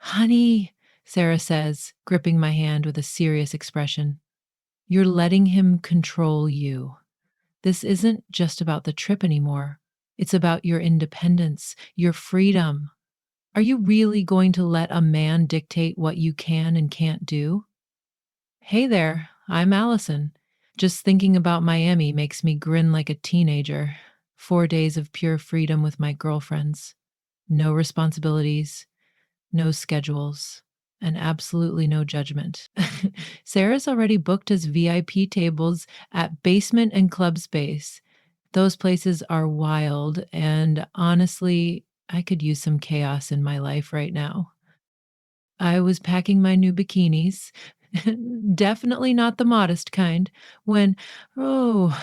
Honey, Sarah says, gripping my hand with a serious expression, you're letting him control you. This isn't just about the trip anymore. It's about your independence, your freedom. Are you really going to let a man dictate what you can and can't do? Hey there, I'm Allison. Just thinking about Miami makes me grin like a teenager. 4 days of pure freedom with my girlfriends. No responsibilities, no schedules, and absolutely no judgment. Sarah's already booked us VIP tables at Basement and Club Space. Those places are wild, and honestly, I could use some chaos in my life right now. I was packing my new bikinis, definitely not the modest kind, when, oh,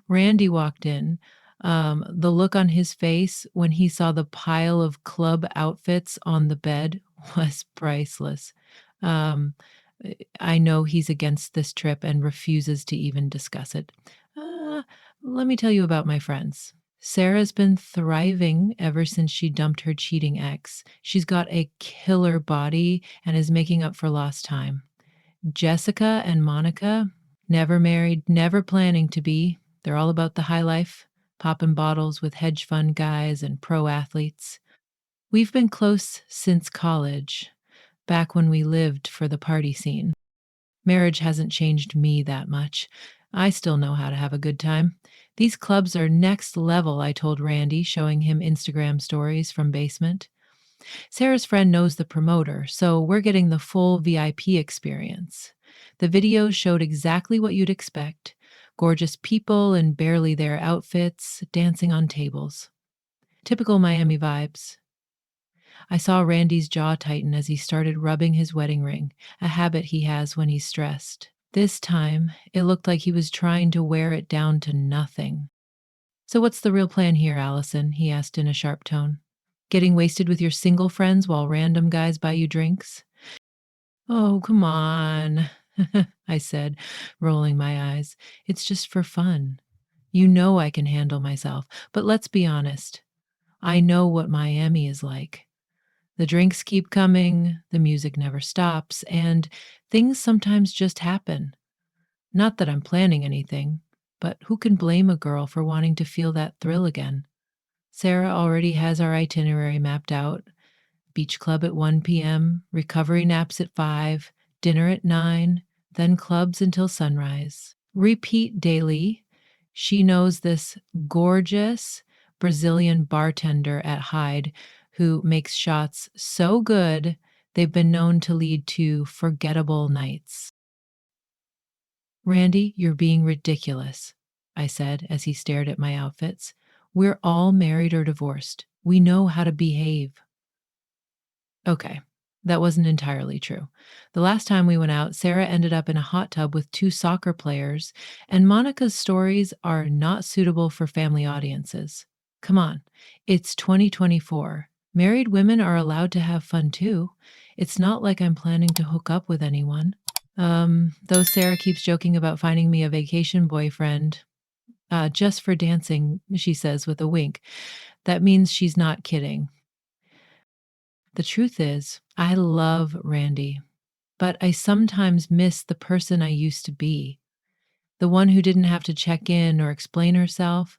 Randy walked in. The look on his face when he saw the pile of club outfits on the bed was priceless. Um, I know he's against this trip and refuses to even discuss it. Uh, Let me tell you about my friends. Sarah's been thriving ever since she dumped her cheating ex. She's got a killer body and is making up for lost time. Jessica and Monica, never married, never planning to be. They're all about the high life, popping bottles with hedge fund guys and pro athletes. We've been close since college, back when we lived for the party scene. Marriage hasn't changed me that much. I still know how to have a good time. These clubs are next level, I told Randy, showing him Instagram stories from Basement. Sarah's friend knows the promoter, so we're getting the full VIP experience. The videos showed exactly what you'd expect: gorgeous people in barely their outfits, dancing on tables. Typical Miami vibes. I saw Randy's jaw tighten as he started rubbing his wedding ring, a habit he has when he's stressed. This time, it looked like he was trying to wear it down to nothing. So, what's the real plan here, Allison? He asked in a sharp tone. Getting wasted with your single friends while random guys buy you drinks? Oh, come on, I said, rolling my eyes. It's just for fun. You know I can handle myself, but let's be honest. I know what Miami is like. The drinks keep coming, the music never stops, and things sometimes just happen. Not that I'm planning anything, but who can blame a girl for wanting to feel that thrill again? Sarah already has our itinerary mapped out: beach club at 1 p.m., recovery naps at 5, dinner at 9, then clubs until sunrise. Repeat daily. She knows this gorgeous Brazilian bartender at Hyde who makes shots so good they've been known to lead to forgettable nights. Randy, you're being ridiculous, I said as he stared at my outfits. We're all married or divorced. We know how to behave. Okay, that wasn't entirely true. The last time we went out, Sarah ended up in a hot tub with two soccer players, and Monica's stories are not suitable for family audiences. Come on, it's 2024. Married women are allowed to have fun too. It's not like I'm planning to hook up with anyone. Though Sarah keeps joking about finding me a vacation boyfriend, just for dancing, she says with a wink. That means she's not kidding. The truth is, I love Randy, but I sometimes miss the person I used to be. The one who didn't have to check in or explain herself.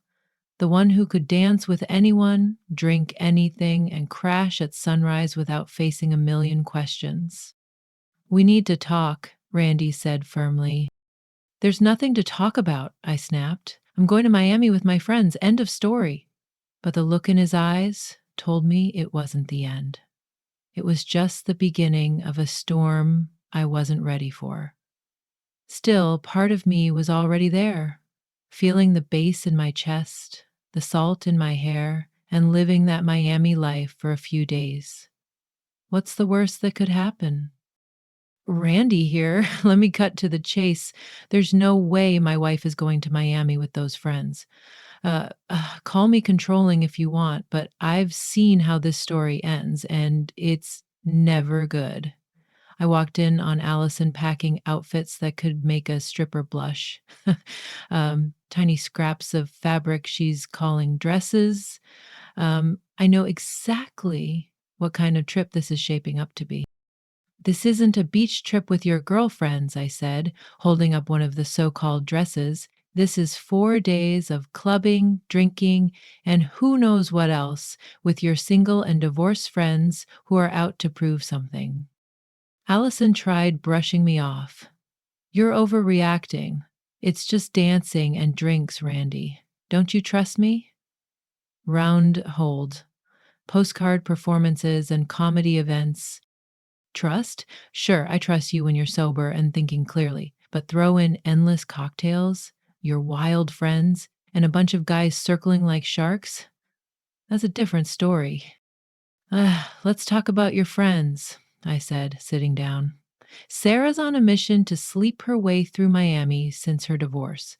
The one who could dance with anyone, drink anything, and crash at sunrise without facing a million questions. We need to talk, Randy said firmly. There's nothing to talk about, I snapped. I'm going to Miami with my friends. End of story. But the look in his eyes told me it wasn't the end. It was just the beginning of a storm I wasn't ready for. Still, part of me was already there, feeling the bass in my chest, the salt in my hair, and living that Miami life for a few days. What's the worst that could happen? Randy here. Let me cut to the chase. There's no way my wife is going to Miami with those friends. Call me controlling if you want, but I've seen how this story ends, and it's never good. I walked in on Allison packing outfits that could make a stripper blush. Tiny scraps of fabric she's calling dresses. I know exactly what kind of trip this is shaping up to be. This isn't a beach trip with your girlfriends, I said, holding up one of the so called dresses. This is 4 days of clubbing, drinking, and who knows what else with your single and divorced friends who are out to prove something. Allison tried brushing me off. You're overreacting. It's just dancing and drinks, Randy. Don't you trust me? Round hold. Postcard performances and comedy events. Trust? Sure, I trust you when you're sober and thinking clearly, but throw in endless cocktails, your wild friends, and a bunch of guys circling like sharks? That's a different story. Let's talk about your friends, I said, sitting down. Sarah's on a mission to sleep her way through Miami since her divorce.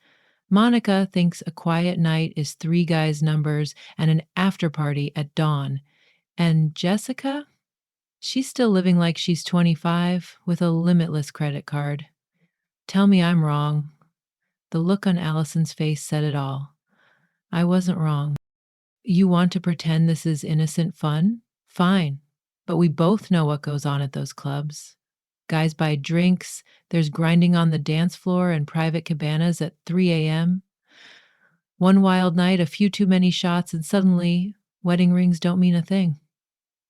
Monica thinks a quiet night is three guys' numbers and an after party at dawn. And Jessica? She's still living like she's 25 with a limitless credit card. Tell me I'm wrong. The look on Allison's face said it all. I wasn't wrong. You want to pretend this is innocent fun? Fine. But we both know what goes on at those clubs. Guys buy drinks, there's grinding on the dance floor and private cabanas at 3 a.m. One wild night, a few too many shots, and suddenly wedding rings don't mean a thing.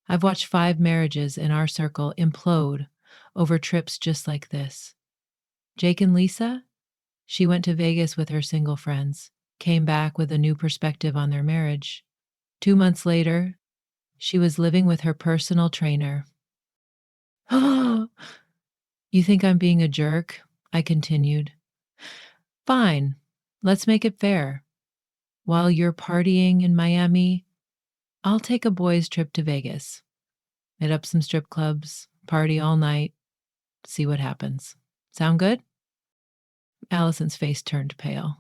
I've watched 5 marriages in our circle implode over trips just like this. Jake and Lisa? She went to Vegas with her single friends, came back with a new perspective on their marriage. 2 months later, she was living with her personal trainer. You think I'm being a jerk? I continued. Fine, let's make it fair. While you're partying in Miami, I'll take a boys' trip to Vegas. Hit up some strip clubs, party all night, see what happens. Sound good? Allison's face turned pale.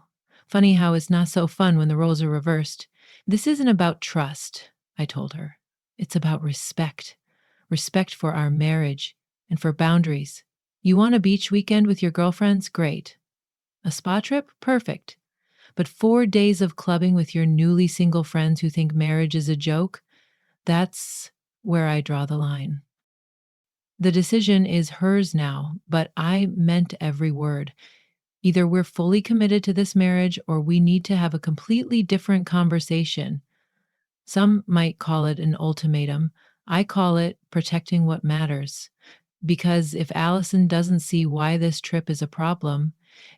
Funny how it's not so fun when the roles are reversed. This isn't about trust, I told her. It's about respect. Respect for our marriage and for boundaries. You want a beach weekend with your girlfriends? Great. A spa trip? Perfect. But 4 days of clubbing with your newly single friends who think marriage is a joke? That's where I draw the line. The decision is hers now, but I meant every word. Either we're fully committed to this marriage or we need to have a completely different conversation. Some might call it an ultimatum. I call it protecting what matters. Because if Allison doesn't see why this trip is a problem,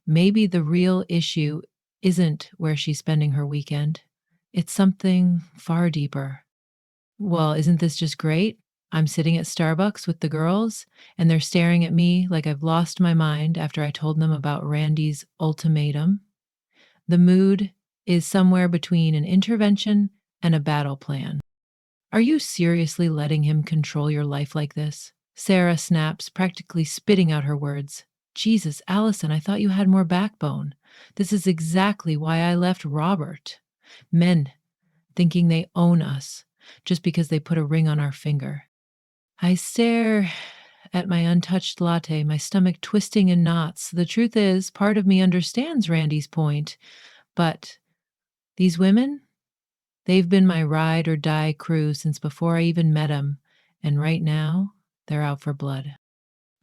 maybe the real issue isn't where she's spending her weekend. It's something far deeper. Well, isn't this just great? I'm sitting at Starbucks with the girls, and they're staring at me like I've lost my mind after I told them about Randy's ultimatum. The mood is somewhere between an intervention and a battle plan. Are you seriously letting him control your life like this? Sarah snaps, practically spitting out her words. Jesus, Allison, I thought you had more backbone. This is exactly why I left Robert. Men thinking they own us just because they put a ring on our finger. I stare at my untouched latte, my stomach twisting in knots. The truth is, part of me understands Randy's point, but these women, they've been my ride or die crew since before I even met him, and right now, they're out for blood.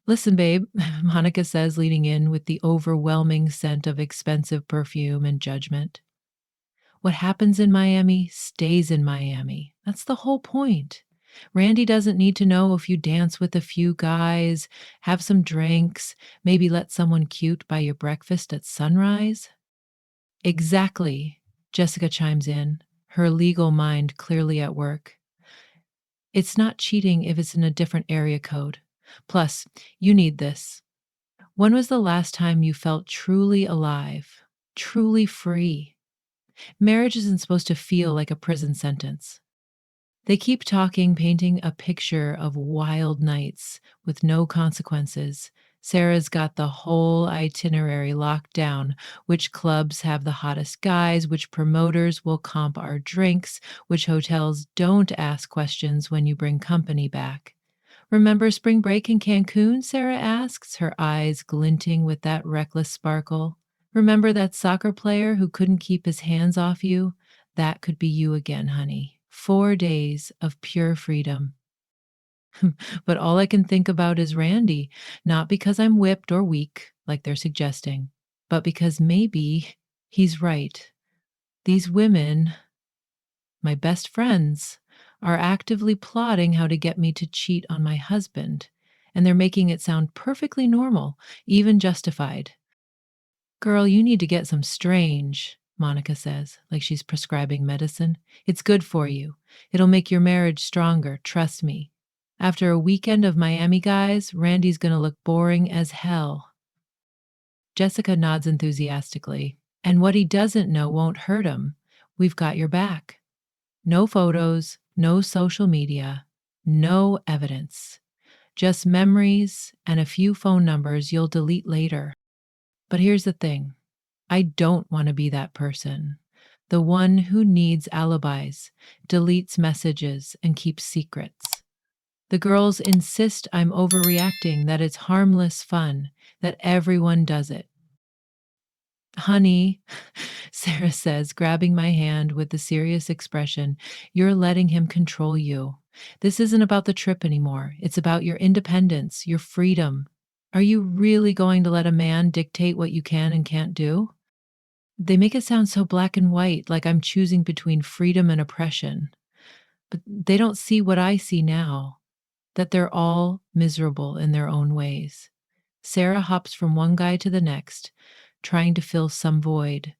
Listen, babe, Monica says, leaning in with the overwhelming scent of expensive perfume and judgment. What happens in Miami stays in Miami. That's the whole point. Randy doesn't need to know if you dance with a few guys, have some drinks, maybe let someone cute buy your breakfast at sunrise. Exactly, Jessica chimes in, her legal mind clearly at work. It's not cheating if it's in a different area code. Plus, you need this. When was the last time you felt truly alive, truly free? Marriage isn't supposed to feel like a prison sentence. They keep talking, painting a picture of wild nights with no consequences. Sarah's got the whole itinerary locked down. Which clubs have the hottest guys, which promoters will comp our drinks, which hotels don't ask questions when you bring company back. Remember spring break in Cancun? Sarah asks, her eyes glinting with that reckless sparkle. Remember that soccer player who couldn't keep his hands off you? That could be you again, honey. 4 days of pure freedom. But all I can think about is Randy, not because I'm whipped or weak, like they're suggesting, but because maybe he's right. These women, my best friends, are actively plotting how to get me to cheat on my husband, and they're making it sound perfectly normal, even justified. Girl, you need to get some strange, Monica says, like she's prescribing medicine. It's good for you. It'll make your marriage stronger, trust me. After a weekend of Miami guys, Randy's gonna look boring as hell. Jessica nods enthusiastically. And what he doesn't know won't hurt him. We've got your back. No photos, no social media, no evidence. Just memories and a few phone numbers you'll delete later. But here's the thing, I don't want to be that person. The one who needs alibis, deletes messages, and keeps secrets. The girls insist I'm overreacting, that it's harmless fun, that everyone does it. Honey, Sarah says, grabbing my hand with a serious expression, you're letting him control you. This isn't about the trip anymore. It's about your independence, your freedom. Are you really going to let a man dictate what you can and can't do? They make it sound so black and white, like I'm choosing between freedom and oppression. But they don't see what I see now, that they're all miserable in their own ways. Sarah hops from one guy to the next, trying to fill some void.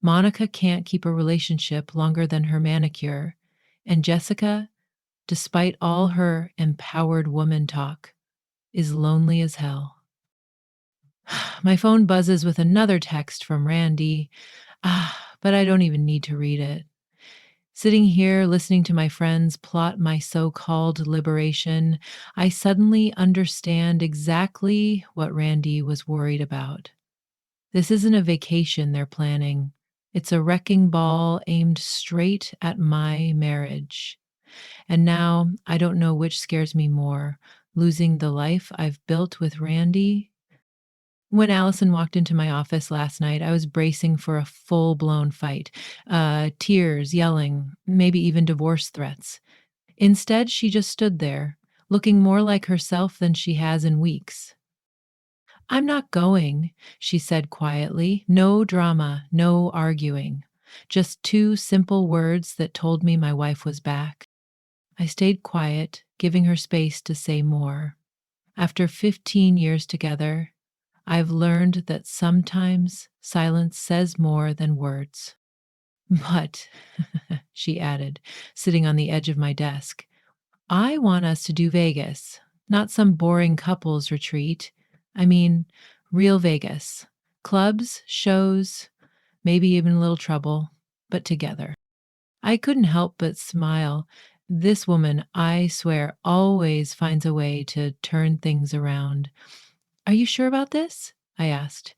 Monica can't keep a relationship longer than her manicure, and Jessica, despite all her empowered woman talk, is lonely as hell. My phone buzzes with another text from Randy, but I don't even need to read it. Sitting here listening to my friends plot my so called liberation, I suddenly understand exactly what Randy was worried about. This isn't a vacation they're planning. It's a wrecking ball aimed straight at my marriage. And now I don't know which scares me more, losing the life I've built with Randy. When Allison walked into my office last night, I was bracing for a full blown fight, tears, yelling, maybe even divorce threats. Instead, she just stood there, looking more like herself than she has in weeks. I'm not going, she said quietly. No drama, no arguing. Just two simple words that told me my wife was back. I stayed quiet, giving her space to say more. After 15 years together, I've learned that sometimes silence says more than words. But, she added, sitting on the edge of my desk, I want us to do Vegas, not some boring couples retreat. I mean, real Vegas. Clubs, shows, maybe even a little trouble, but together. I couldn't help but smile. This woman, I swear, always finds a way to turn things around. Are you sure about this? I asked.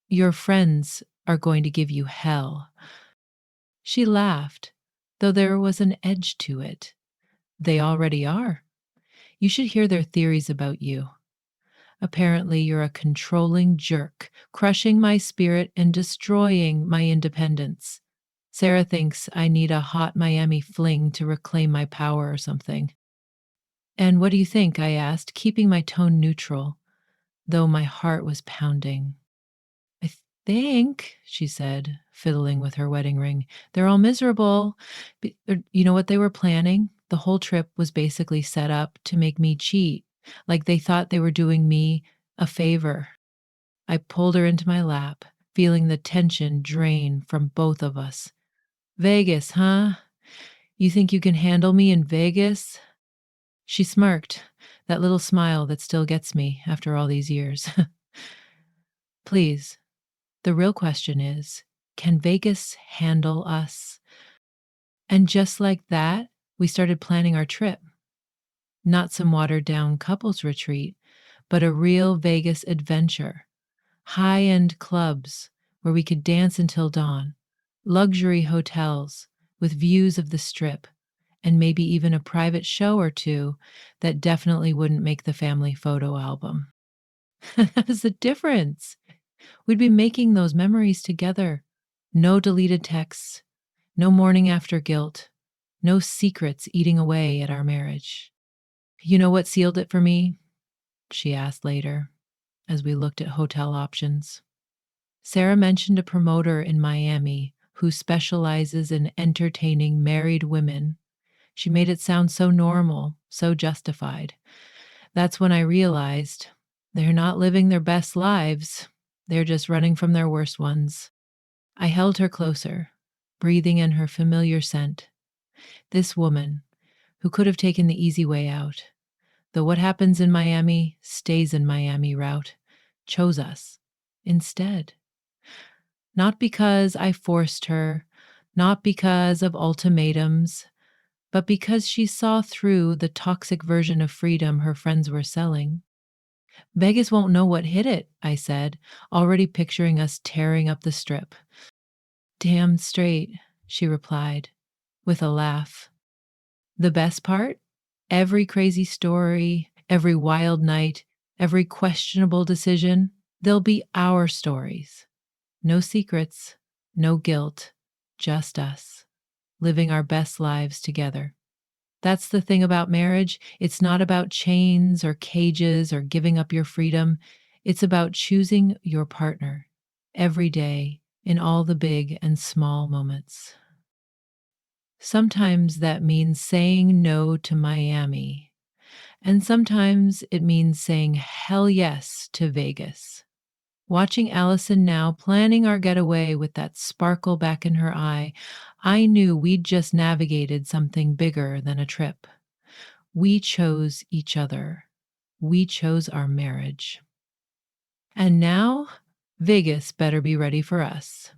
Your friends are going to give you hell. She laughed, though there was an edge to it. They already are. You should hear their theories about you. Apparently, you're a controlling jerk, crushing my spirit and destroying my independence. Sarah thinks I need a hot Miami fling to reclaim my power or something. And what do you think? I asked, keeping my tone neutral, though my heart was pounding. I think, she said, fiddling with her wedding ring, they're all miserable. You know what they were planning? The whole trip was basically set up to make me cheat, like they thought they were doing me a favor. I pulled her into my lap, feeling the tension drain from both of us. Vegas, huh? You think you can handle me in Vegas? She smirked, that little smile that still gets me after all these years. Please, the real question is, can Vegas handle us? And just like that, we started planning our trip. Not some watered down couples retreat, but a real Vegas adventure. High end clubs where we could dance until dawn, luxury hotels with views of the strip, and maybe even a private show or two that definitely wouldn't make the family photo album. That is the difference. We'd be making those memories together. No deleted texts, no morning after guilt, no secrets eating away at our marriage. You know what sealed it for me? She asked later as we looked at hotel options. Sarah mentioned a promoter in Miami who specializes in entertaining married women. She made it sound so normal, so justified. That's when I realized they're not living their best lives. They're just running from their worst ones. I held her closer, breathing in her familiar scent. This woman, who could have taken the easy way out, the what happens in Miami stays in Miami route, chose us instead. Not because I forced her, not because of ultimatums, but because she saw through the toxic version of freedom her friends were selling. Vegas won't know what hit it, I said, already picturing us tearing up the strip. Damn straight, she replied, with a laugh. The best part? Every crazy story, every wild night, every questionable decision, they'll be our stories. No secrets, no guilt, just us, living our best lives together. That's the thing about marriage. It's not about chains or cages or giving up your freedom. It's about choosing your partner every day in all the big and small moments. Sometimes that means saying no to Miami, and sometimes it means saying hell yes to Vegas. Watching Allison now planning our getaway with that sparkle back in her eye, I knew we'd just navigated something bigger than a trip. We chose each other. We chose our marriage. And now, Vegas better be ready for us.